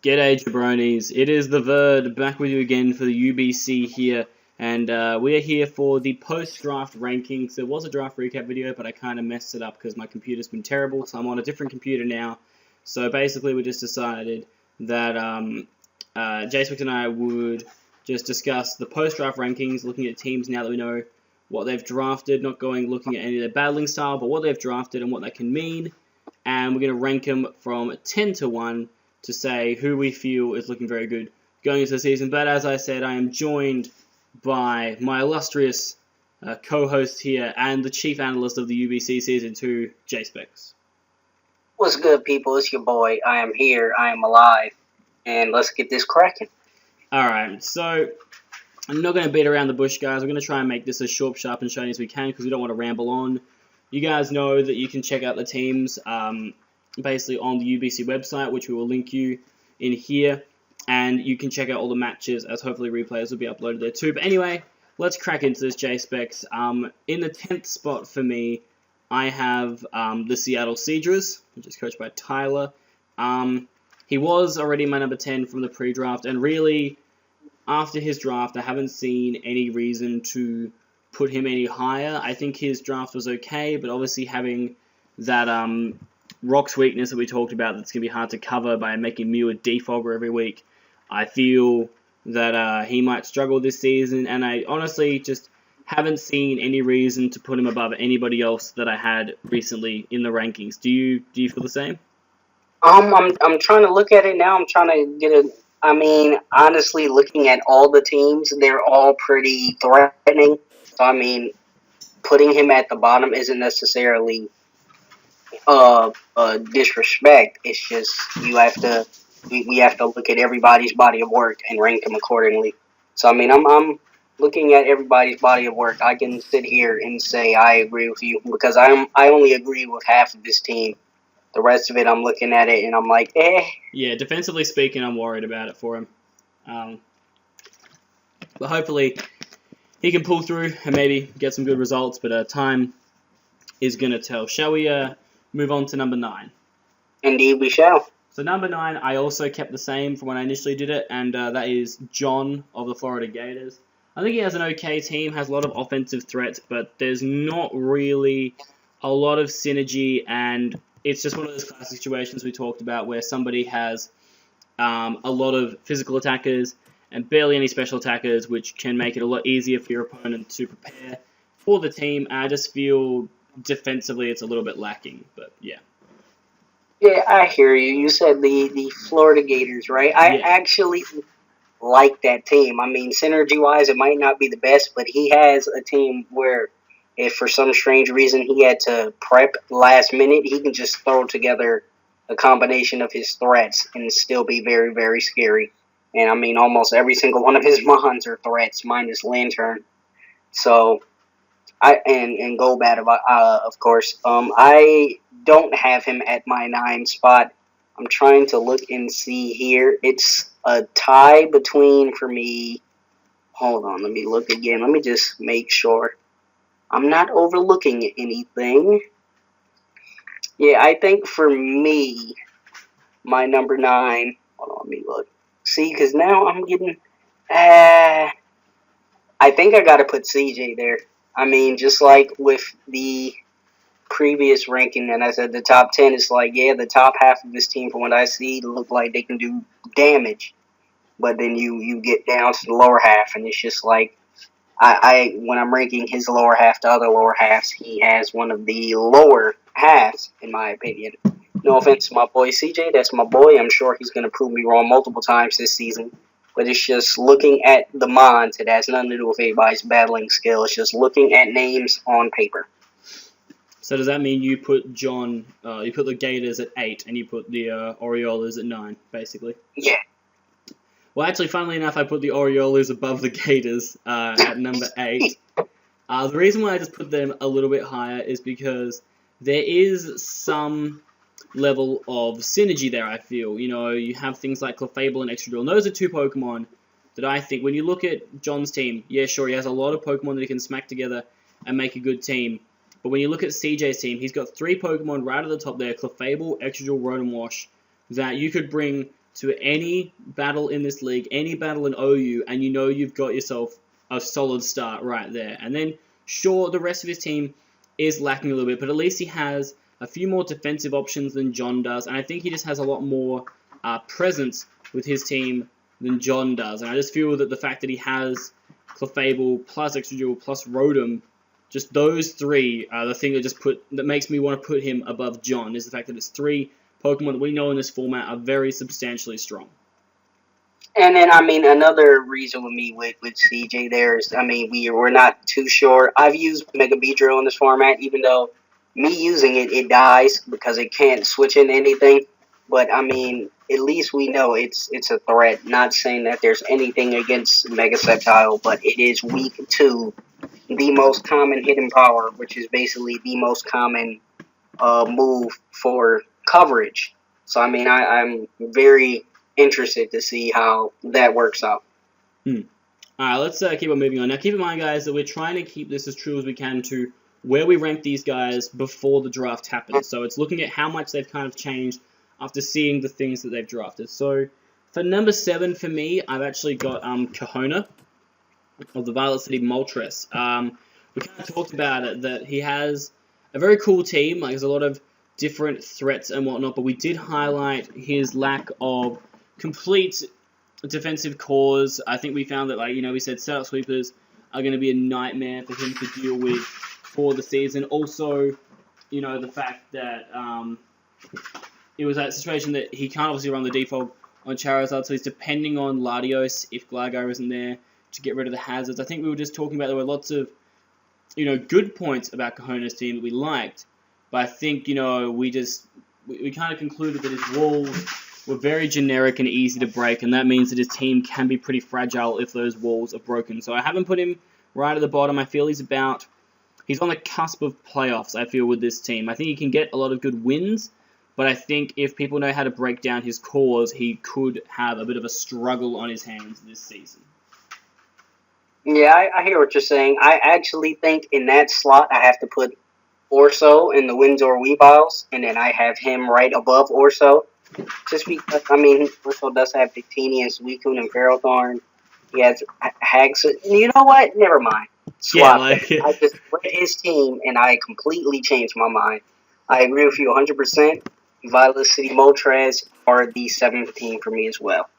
G'day jabronis, it is the Verd back with you again for the UBC here, and we are here for the post-draft rankings. There was a draft recap video, but I kind of messed it up because my computer's been terrible, so I'm on a different computer now. So basically we just decided that Jspecks and I would just discuss the post-draft rankings, looking at teams now that we know what they've drafted, not looking at any of their battling style, but what they've drafted and what that can mean, and we're going to rank them from 10 to 1, to say who we feel is looking very good going into the season. But as I said, I am joined by my illustrious co-host here and the chief analyst of the UBC Season 2, Jspecks. What's good, people? It's your boy. I am here. I am alive. And let's get this cracking. Alright, so I'm not going to beat around the bush, guys. We're going to try and make this as short, sharp, and shiny as we can because we don't want to ramble on. You guys know that you can check out the teams basically on the UBC website, which we will link you in here, and you can check out all the matches as hopefully replays will be uploaded there too. But anyway, let's crack into this, Jspecks. In the 10th spot for me, I have the Seattle Seadras, which is coached by Tyler. He was already my number 10 from the pre-draft, and really, after his draft, I haven't seen any reason to put him any higher. I think his draft was okay, but obviously having that Rock's weakness that we talked about that's going to be hard to cover by making Mew a defogger every week, I feel that he might struggle this season, and I honestly just haven't seen any reason to put him above anybody else that I had recently in the rankings. Do you feel the same? I'm trying to look at it now. I'm trying to get a... I mean, honestly, looking at all the teams, they're all pretty threatening. So, I mean, putting him at the bottom isn't necessarily disrespect. It's just we have to look at everybody's body of work and rank them accordingly. So I mean, I'm looking at everybody's body of work. I can sit here and say I agree with you because I only agree with half of this team. The rest of it, I'm looking at it and I'm like, eh. Yeah, defensively speaking, I'm worried about it for him. But hopefully he can pull through and maybe get some good results. But time is gonna tell. Shall we move on to number 9? Indeed, we shall. So number 9, I also kept the same from when I initially did it, and that is John of the Florida Gators. I think he has an okay team, has a lot of offensive threats, but there's not really a lot of synergy, and it's just one of those classic situations we talked about where somebody has a lot of physical attackers and barely any special attackers, which can make it a lot easier for your opponent to prepare for the team. I just feel defensively it's a little bit lacking, but yeah. Yeah, I hear you. You said the Florida Gators, right? I actually like that team. I mean, synergy-wise, it might not be the best, but he has a team where if for some strange reason he had to prep last minute, he can just throw together a combination of his threats and still be very, very scary. And I mean, almost every single one of his mons are threats, minus Lantern. So, and Golbat, of course. I don't have him at my 9 spot. I'm trying to look and see here. It's a tie between, for me... Hold on, let me look again. Let me just make sure I'm not overlooking anything. Yeah, I think for me, my number 9... Hold on, let me look. See, because now I'm getting... I think I got to put CJ there. I mean, just like with the previous ranking, and I said the top 10 is like, yeah, the top half of this team, from what I see, look like they can do damage. But then you get down to the lower half, and it's just like, when I'm ranking his lower half to other lower halves, he has one of the lower halves, in my opinion. No offense to my boy CJ, that's my boy. I'm sure he's going to prove me wrong multiple times this season. But it's just looking at the mons. It has nothing to do with anybody's battling skill. It's just looking at names on paper. So does that mean you put John, you put the Gators at 8, and you put the Orioles at 9, basically? Yeah. Well, actually, funnily enough, I put the Orioles above the Gators at number 8. The reason why I just put them a little bit higher is because there is some level of synergy there, I feel. You know, you have things like Clefable and Excadrill, and those are 2 Pokemon that I think, when you look at John's team, yeah, sure, he has a lot of Pokemon that he can smack together and make a good team, but when you look at CJ's team, he's got 3 Pokemon right at the top there, Clefable, Excadrill, Rotom Wash, that you could bring to any battle in this league, any battle in OU, and you know you've got yourself a solid start right there. And then, sure, the rest of his team is lacking a little bit, but at least he has a few more defensive options than John does, and I think he just has a lot more presence with his team than John does. And I just feel that the fact that he has Clefable plus Extra Jewel plus Rotom, just those three are the thing that makes me want to put him above John, is the fact that it's three Pokemon that we know in this format are very substantially strong. And then, I mean, another reason with me with CJ there is, I mean, we're not too sure. I've used Mega Beedrill in this format, even though me using it dies because it can't switch into anything. But, I mean, at least we know it's a threat. Not saying that there's anything against Mega Sceptile, but it is weak to the most common hidden power, which is basically the most common move for coverage. So, I mean, I'm very interested to see how that works out. Alright, let's keep on moving on. Now, keep in mind, guys, that we're trying to keep this as true as we can to where we rank these guys before the draft happens. So it's looking at how much they've kind of changed after seeing the things that they've drafted. So for number 7 for me, I've actually got Kahona of the Violet City Moltres. We kind of talked about it, that he has a very cool team. Like, there's a lot of different threats and whatnot, but we did highlight his lack of complete defensive cores. I think we found that, like, we said setup sweepers are going to be a nightmare for him to deal with for the season. Also, the fact that it was that situation that he can't obviously run the default on Charizard, so he's depending on Latios if Gligar isn't there to get rid of the hazards. I think we were just talking about there were lots of good points about Kahona's team that we liked, but I think we kind of concluded that his walls were very generic and easy to break, and that means that his team can be pretty fragile if those walls are broken. So I haven't put him right at the bottom. I feel he's on the cusp of playoffs, I feel, with this team. I think he can get a lot of good wins, but I think if people know how to break down his cores, he could have a bit of a struggle on his hands this season. Yeah, I hear what you're saying. I actually think in that slot I have to put Orso in the Windsor Weaviles, and then I have him right above Orso. Just because, I mean, Orso does have Victini and Suicune and Ferrothorn. He has Hags. You know what? Never mind. Swap. Yeah, I just read his team, and I completely changed my mind. I agree with you 100%. Violet City Moltres are the 7th team for me as well.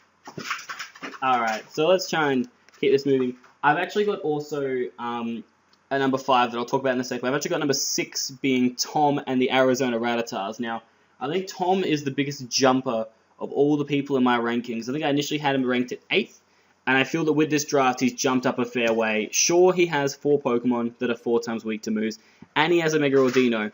Alright, so let's try and keep this moving. I've actually got also a number 5 that I'll talk about in a second. I've actually got number 6 being Tom and the Arizona Rattatas. Now, I think Tom is the biggest jumper of all the people in my rankings. I think I initially had him ranked at 8th, and I feel that with this draft he's jumped up a fair way. Sure, he has 4 Pokemon that are 4 times weak to moves, and he has a Mega Ordino,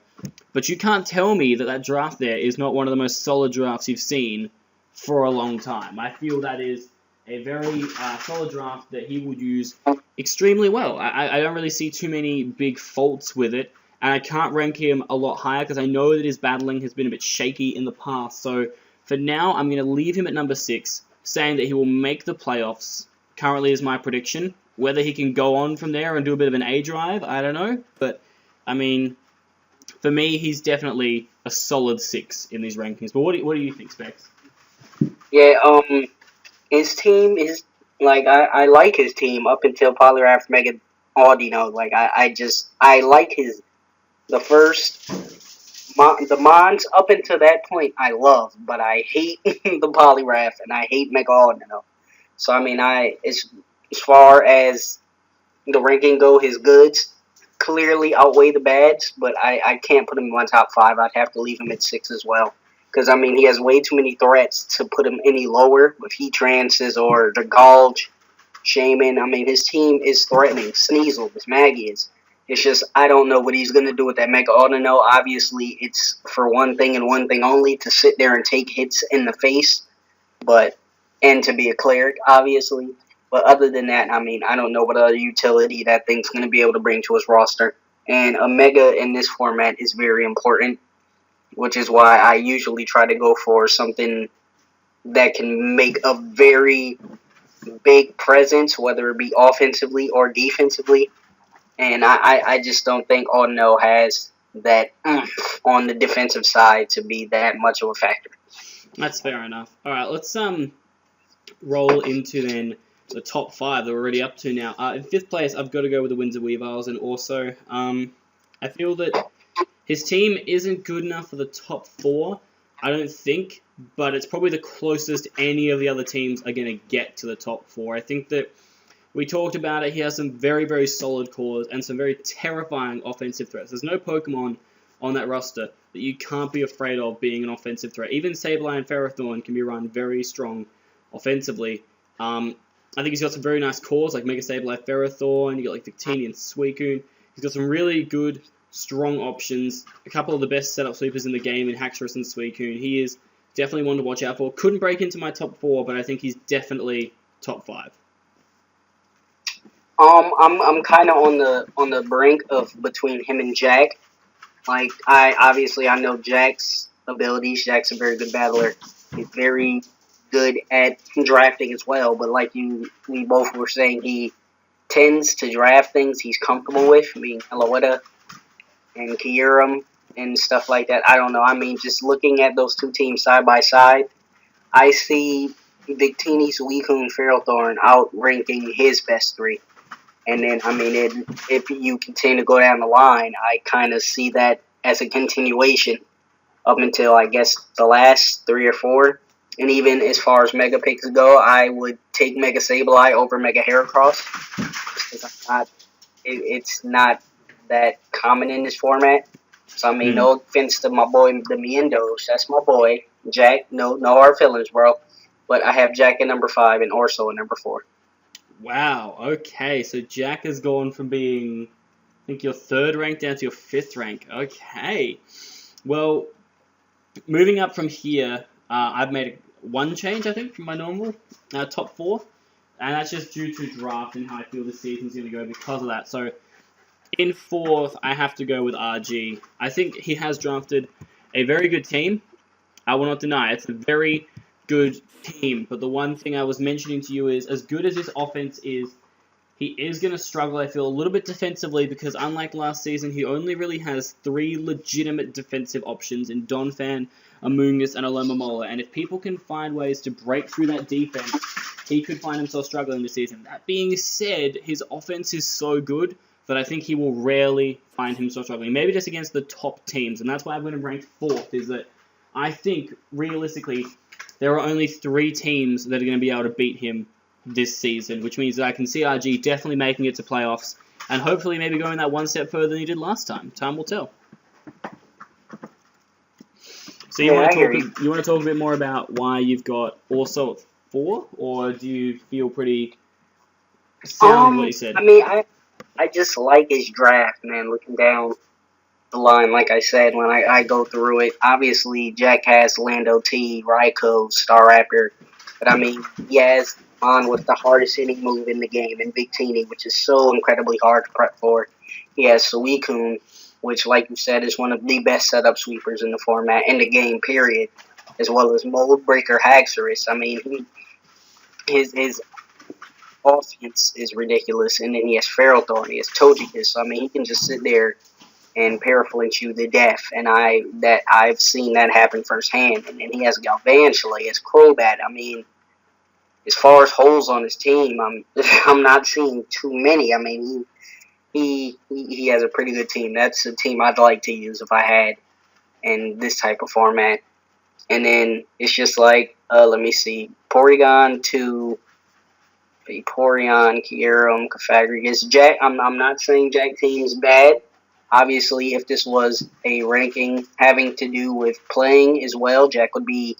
but you can't tell me that draft there is not one of the most solid drafts you've seen for a long time. I feel that is a very solid draft that he would use extremely well. I don't really see too many big faults with it, and I can't rank him a lot higher because I know that his battling has been a bit shaky in the past. So for now, I'm going to leave him at number 6, saying that he will make the playoffs. Currently is my prediction. Whether he can go on from there and do a bit of an A drive, I don't know. But, I mean, for me, he's definitely a solid 6 in these rankings. But what do you think, Specs? Yeah, his team is, like, I like his team up until Poliwrath Mega Audino. Like, I like the Mons up until that point I love, but I hate the Poliwrath and I hate Mega Audino. So, I mean, as far as the ranking go, his goods clearly outweigh the bads, but I can't put him in my top 5. I'd have to leave him at 6 as well. Because, I mean, he has way too many threats to put him any lower with Heatrances or the Gulch, Shaman. I mean, his team is threatening. Sneasel, this Maggie is. It's just, I don't know what he's going to do with that Mega Audino. Obviously, it's for one thing and one thing only, to sit there and take hits in the face, and to be a cleric, obviously. But other than that, I mean, I don't know what other utility that thing's going to be able to bring to his roster. And a Mega in this format is very important, which is why I usually try to go for something that can make a very big presence, whether it be offensively or defensively. And I just don't think Audino has that on the defensive side to be that much of a factor. That's fair enough. All right, let's roll into then the top 5 that we're already up to now. In 5th place, I've got to go with the Windsor Weavers, and also I feel that his team isn't good enough for the top 4, I don't think, but it's probably the closest any of the other teams are going to get to the top 4. I think that we talked about it. He has some very, very solid cores and some very terrifying offensive threats. There's no Pokemon on that roster that you can't be afraid of being an offensive threat. Even Sableye and Ferrothorn can be run very strong offensively. I think he's got some very nice cores like Mega Sableye, Ferrothorn. You got like Victini and Suicune. He's got some really good, strong options. A couple of the best setup sweepers in the game in Haxorus and Suicune. He is definitely one to watch out for. Couldn't break into my top 4, but I think he's definitely top 5. I'm kind of on the brink of between him and Jack. Like I know Jack's abilities. Jack's a very good battler. He's very good at drafting as well. But like we both were saying, he tends to draft things he's comfortable with. I mean, Aloetta and Kyurem and stuff like that. I don't know. I mean, just looking at those two teams side by side, I see Victini, Suicune, and Ferrothorn outranking his best 3. And then, I mean, if you continue to go down the line, I kind of see that as a continuation up until, I guess, the last 3 or 4. And even as far as Mega Picks go, I would take Mega Sableye over Mega Heracross. Because it's not that common in this format. So, I mean, no offense to my boy, the Miendos. That's my boy. Jack, no hard feelings, bro. But I have Jack at number 5 and Orso at number 4. Wow, okay, so Jack has gone from being, I think, your 3rd rank down to your 5th rank. Okay. Well, moving up from here, I've made one change, I think, from my normal top 4. And that's just due to draft and how I feel this season's going to go because of that. So, in 4th, I have to go with RG. I think he has drafted a very good team. I will not deny it's a very good team, but the one thing I was mentioning to you is, as good as his offense is, he is going to struggle, I feel, a little bit defensively, because unlike last season, he only really has 3 legitimate defensive options in Donphan, Amoonguss, and Alomomola, and if people can find ways to break through that defense, he could find himself struggling this season. That being said, his offense is so good that I think he will rarely find himself struggling, maybe just against the top teams, and that's why I'm going to rank 4th, is that I think, realistically, there are only 3 teams that are going to be able to beat him this season, which means that I can see RG definitely making it to playoffs, and hopefully maybe going that one step further than he did last time. Time will tell. So you want to talk a bit more about why you've got Orso at 4, or do you feel pretty sound what you said? I mean, I just like his draft, man, looking down the line, like I said, when I go through it. Obviously, Jack has Lando T, Raikou, Staraptor, but I mean, he has on with the hardest hitting move in the game in Victini, which is so incredibly hard to prep for. He has Suicune, which, like you said, is one of the best setup sweepers in the format, in the game, period, as well as Mold Breaker Haxorus. I mean, his offense is ridiculous, and then he has Ferrothorn, he has Togekiss, so I mean, he can just sit there and paraflinch you to death, and I've seen that happen firsthand. And then he has Galvantula, he has Crobat. I mean, as far as holes on his team, I'm not seeing too many. I mean, he has a pretty good team. That's a team I'd like to use if I had in this type of format. And then it's just like, let me see, Porygon to Vaporeon, Kyurem, Cofagrigus. Jack, I'm not saying Jack team's bad. Obviously, if this was a ranking having to do with playing as well, Jack would be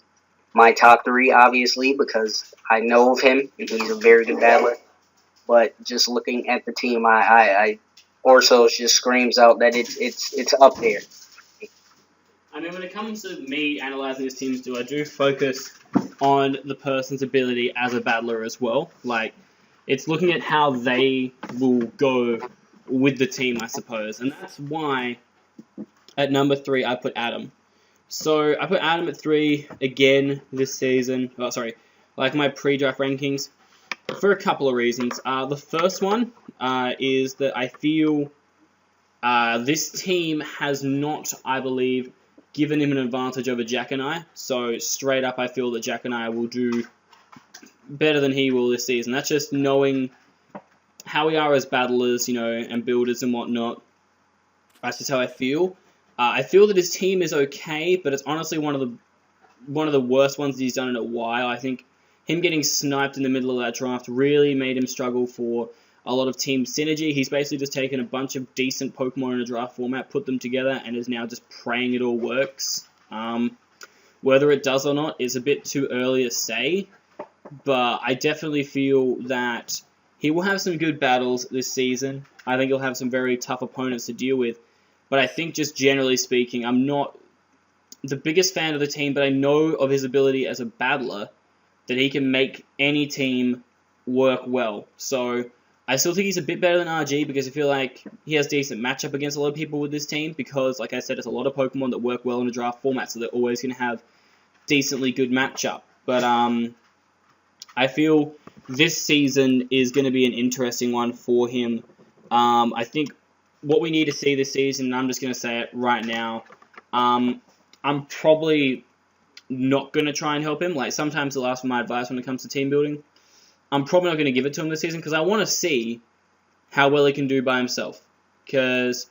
my top 3, obviously, because I know of him, and he's a very good battler. But just looking at the team, Orso just screams out that it's up there. I mean, when it comes to me analysing his teams, I do focus on the person's ability as a battler as well. Like, it's looking at how they will go with the team, I suppose. And that's why at number 3 I put Adam. So I put Adam at 3 again this season. Oh, sorry, like my pre-draft rankings, for a couple of reasons. The first one is that I feel this team has not, I believe, given him an advantage over Jack and I. So straight up, I feel that Jack and I will do better than he will this season. That's just knowing how we are as battlers, and builders and whatnot. That's just how I feel. I feel that his team is okay, but it's honestly one of the worst ones he's done in a while. I think him getting sniped in the middle of that draft really made him struggle for a lot of team synergy. He's basically just taken a bunch of decent Pokemon in a draft format, put them together, and is now just praying it all works. Whether it does or not is a bit too early to say, but I definitely feel that he will have some good battles this season. I think he'll have some very tough opponents to deal with, but I think just generally speaking, I'm not the biggest fan of the team, but I know of his ability as a battler that he can make any team work well. So I still think he's a bit better than RG because I feel like he has decent matchup against a lot of people with this team because, like I said, there's a lot of Pokemon that work well in a draft format, so they're always going to have decently good matchup. But I feel this season is going to be an interesting one for him. I think what we need to see this season, and I'm just going to say it right now, I'm probably not going to try and help him. Like, sometimes he'll ask for my advice when it comes to team building. I'm probably not going to give it to him this season because I want to see how well he can do by himself. Because,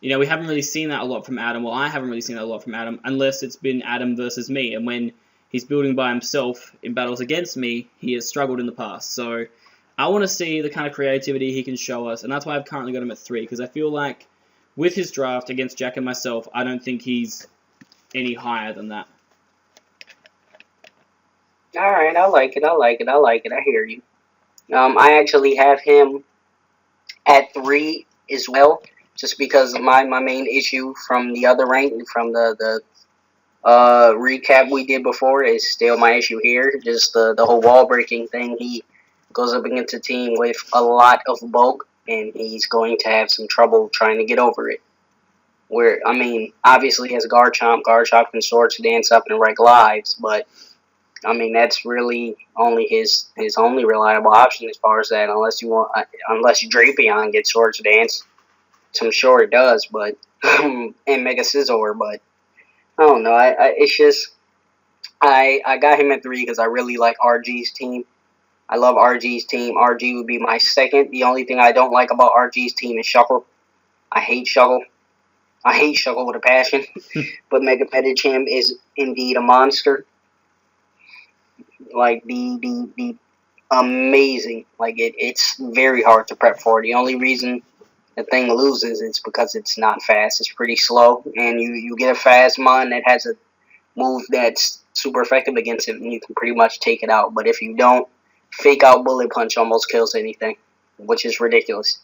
we haven't really seen that a lot from Adam. Well, I haven't really seen that a lot from Adam unless it's been Adam versus me. And when he's building by himself in battles against me, he has struggled in the past. So I want to see the kind of creativity he can show us. And that's why I've currently got him at 3. Because I feel like with his draft against Jack and myself, I don't think he's any higher than that. All right, I like it. I hear you. I actually have him at 3 as well, just because my main issue from the other rank, from the recap we did before, is still my issue here. Just the whole wall breaking thing. He goes up against a team with a lot of bulk, and he's going to have some trouble trying to get over it. Where, obviously as Garchomp can Swords Dance up and wreck lives, but that's really only his only reliable option as far as that. Unless Drapion gets Swords Dance, which I'm sure it does, but and Mega Scizor. But I don't know. It's just I got him at 3 because I really like RG's team. I love RG's team. RG would be my second. The only thing I don't like about RG's team is Shuckle. I hate Shuckle. I hate Shuckle with a passion. But Mega Medicham is indeed a monster. Like, the amazing. Like, it's very hard to prep for. The only reason the thing loses is because it's not fast. It's pretty slow. And you get a fast mon that has a move that's super effective against it, and you can pretty much take it out. But if you don't, Fake Out Bullet Punch almost kills anything, which is ridiculous.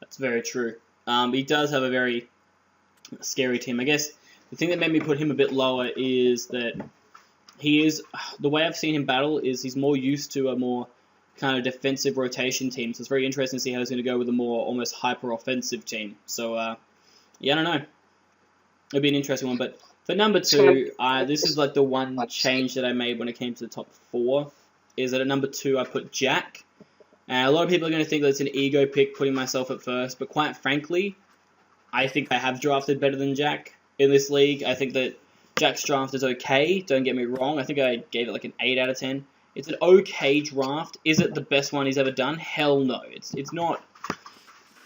That's very true. He does have a very scary team. I guess the thing that made me put him a bit lower is that the way I've seen him battle is he's more used to a more kind of defensive rotation team. So it's very interesting to see how he's going to go with a more almost hyper-offensive team. So, I don't know. It'll be an interesting one. But for number 2, this is like the one change that I made when it came to the top 4, is that at number 2 I put Jack. And a lot of people are going to think that it's an ego pick putting myself at first, but quite frankly, I think I have drafted better than Jack in this league. I think that Jack's draft is okay, don't get me wrong. I think I gave it like an 8 out of 10. It's an okay draft. Is it the best one he's ever done? Hell no. It's not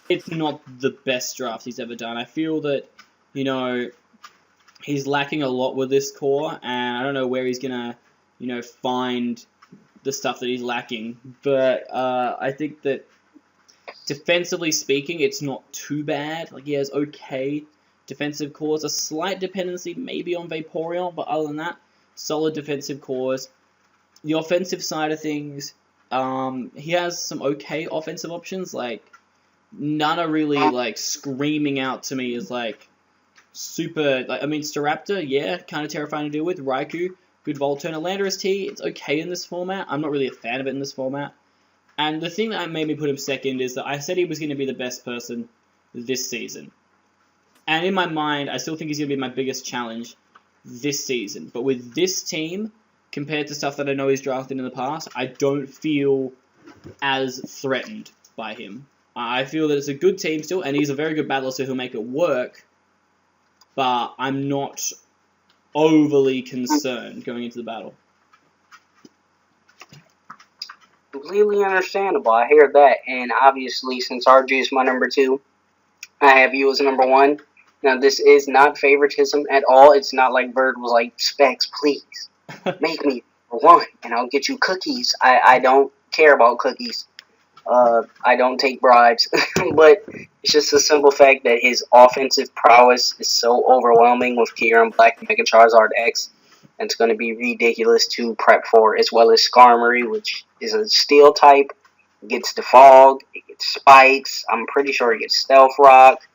the best draft he's ever done. I feel that, he's lacking a lot with this core, and I don't know where he's going to, find the stuff that he's lacking. But I think that defensively speaking, it's not too bad. Like, he has okay defensive cores, a slight dependency maybe on Vaporeon, but other than that, solid defensive cores. The offensive side of things, he has some okay offensive options. Like, none are really like screaming out to me as like super. Like, Staraptor, yeah, kind of terrifying to deal with. Raikou, good Volt Turner. Landorus T, it's okay in this format. I'm not really a fan of it in this format. And the thing that made me put him second is that I said he was going to be the best person this season. And in my mind, I still think he's going to be my biggest challenge this season. But with this team, compared to stuff that I know he's drafted in the past, I don't feel as threatened by him. I feel that it's a good team still, and he's a very good battler, so he'll make it work. But I'm not overly concerned going into the battle. Completely understandable. I hear that. And obviously, since RG is my number 2, I have you as number 1. Now, this is not favoritism at all. It's not like Bird was like, Specs, please, make me number 1, and I'll get you cookies. I don't care about cookies. I don't take bribes. But it's just a simple fact that his offensive prowess is so overwhelming with Kieran Black and Mega Charizard X. It's going to be ridiculous to prep for, as well as Skarmory, which is a steel type. It gets the fog, it gets spikes. I'm pretty sure it gets Stealth Rock.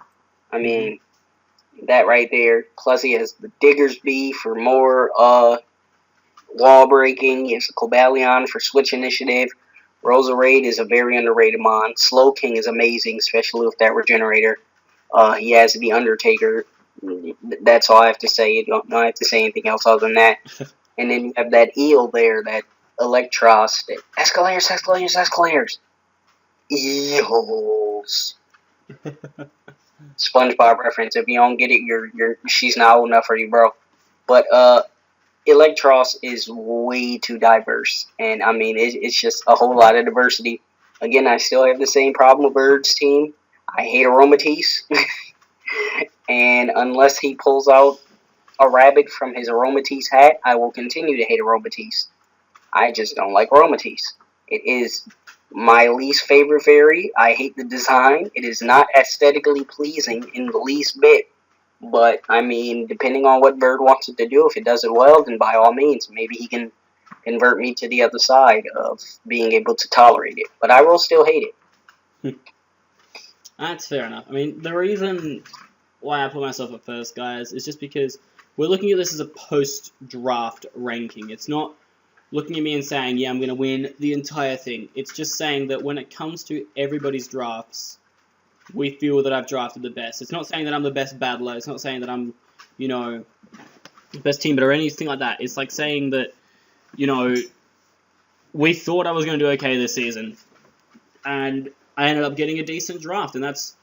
I mean, that right there. Plus, he has the Digger's Bee for more wall breaking. He has the Cobalion for switch initiative. Roserade is a very underrated mon. Slowking is amazing, especially with that regenerator. He has the Undertaker. That's all I have to say. You don't have to say anything else other than that. And then you have that eel there, that Electros, that Escalators. Eels. SpongeBob reference. If you don't get it, she's not old enough for you, bro. But Electros is way too diverse, and I mean it's just a whole lot of diversity. Again, I still have the same problem with Bird's team. I hate Aromatisse. And unless he pulls out a rabbit from his Aromatisse hat, I will continue to hate Aromatisse. I just don't like Aromatisse. It is my least favorite fairy. I hate the design. It is not aesthetically pleasing in the least bit. But, I mean, depending on what Bird wants it to do, if it does it well, then by all means, maybe he can convert me to the other side of being able to tolerate it. But I will still hate it. That's fair enough. I mean, the reason why I put myself at first, guys, is just because we're looking at this as a post-draft ranking. It's not looking at me and saying, yeah, I'm going to win the entire thing. It's just saying that when it comes to everybody's drafts, we feel that I've drafted the best. It's not saying that I'm the best battler. It's not saying that I'm, the best team, or anything like that. It's like saying that, we thought I was going to do okay this season, and I ended up getting a decent draft, and that's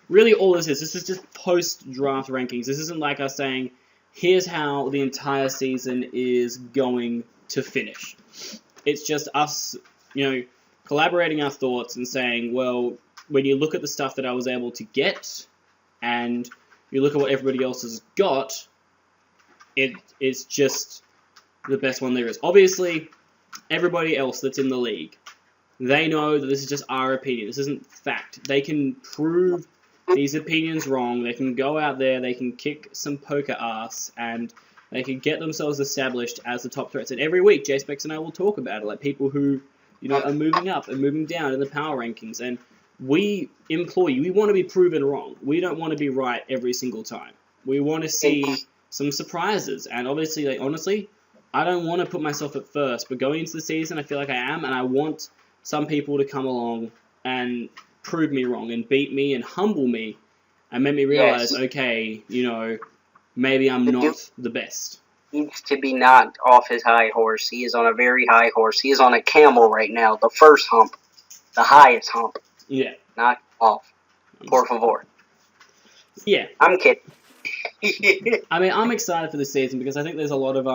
really all this is. This is just post-draft rankings. This isn't like us saying, here's how the entire season is going to finish. It's just us, collaborating our thoughts and saying, well, when you look at the stuff that I was able to get, and you look at what everybody else has got, it's just the best one there is. Obviously, everybody else that's in the league, they know that this is just our opinion. This isn't fact. They can prove these opinions wrong. They can go out there, they can kick some poker ass, and they can get themselves established as the top threats. And every week, Jspecks and I will talk about it, like people who, are moving up and moving down in the power rankings. And we implore you, we want to be proven wrong. We don't want to be right every single time. We want to see some surprises. And obviously, honestly, I don't want to put myself at first, but going into the season, I feel like I am, and I want some people to come along and prove me wrong and beat me and humble me and make me realize, okay, maybe I'm not the best. He needs to be knocked off his high horse. He is on a very high horse. He is on a camel right now, the first hump, the highest hump. Yeah. Knock him off. Por favor. Yeah. I'm kidding. I mean, I'm excited for this season because I think there's a lot of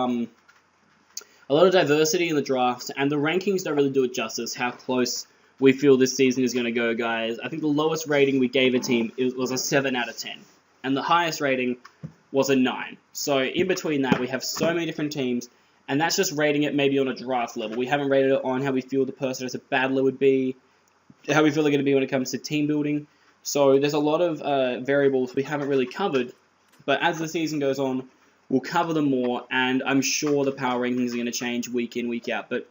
diversity in the draft, and the rankings don't really do it justice how close we feel this season is going to go, guys. I think the lowest rating we gave a team was a 7 out of 10, and the highest rating was a 9. So in between that, we have so many different teams, and that's just rating it maybe on a draft level. We haven't rated it on how we feel the person as a battler would be, how we feel they're going to be when it comes to team building. So there's a lot of variables we haven't really covered, but as the season goes on, we'll cover them more, and I'm sure the power rankings are going to change week in, week out. But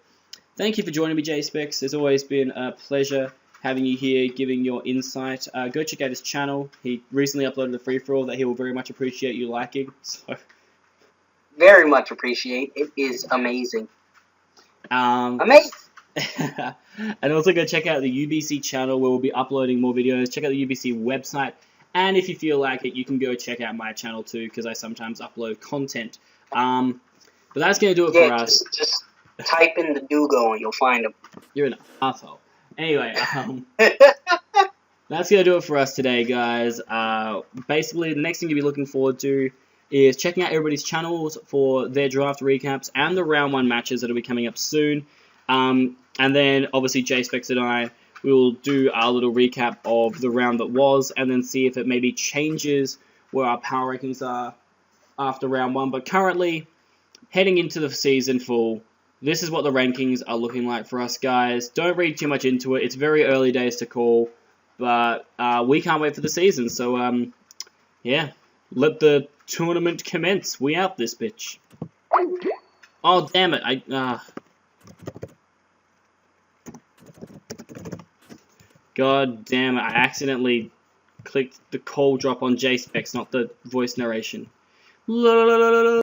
thank you for joining me, Jspecks. It's always been a pleasure having you here, giving your insight. Go check out his channel. He recently uploaded a free-for-all that he will very much appreciate you liking. So, very much appreciate. It is amazing. Amazing! And also go check out the UBC channel where we'll be uploading more videos. Check out the UBC website. And if you feel like it, you can go check out my channel too, because I sometimes upload content. But that's going to do it for us. Just type in the Dugo and you'll find him. You're an asshole. Anyway, that's going to do it for us today, guys. Basically, the next thing you'll be looking forward to is checking out everybody's channels for their draft recaps and the round 1 matches that will be coming up soon. And then, obviously, Jspecks and I will do our little recap of the round that was, and then see if it maybe changes where our power rankings are after round 1. But currently, heading into the season full, this is what the rankings are looking like for us, guys. Don't read too much into it. It's very early days to call, but we can't wait for the season. So, yeah, let the tournament commence. We out this bitch. Oh, damn it. God damn it. I accidentally clicked the call drop on Jspecks, not the voice narration.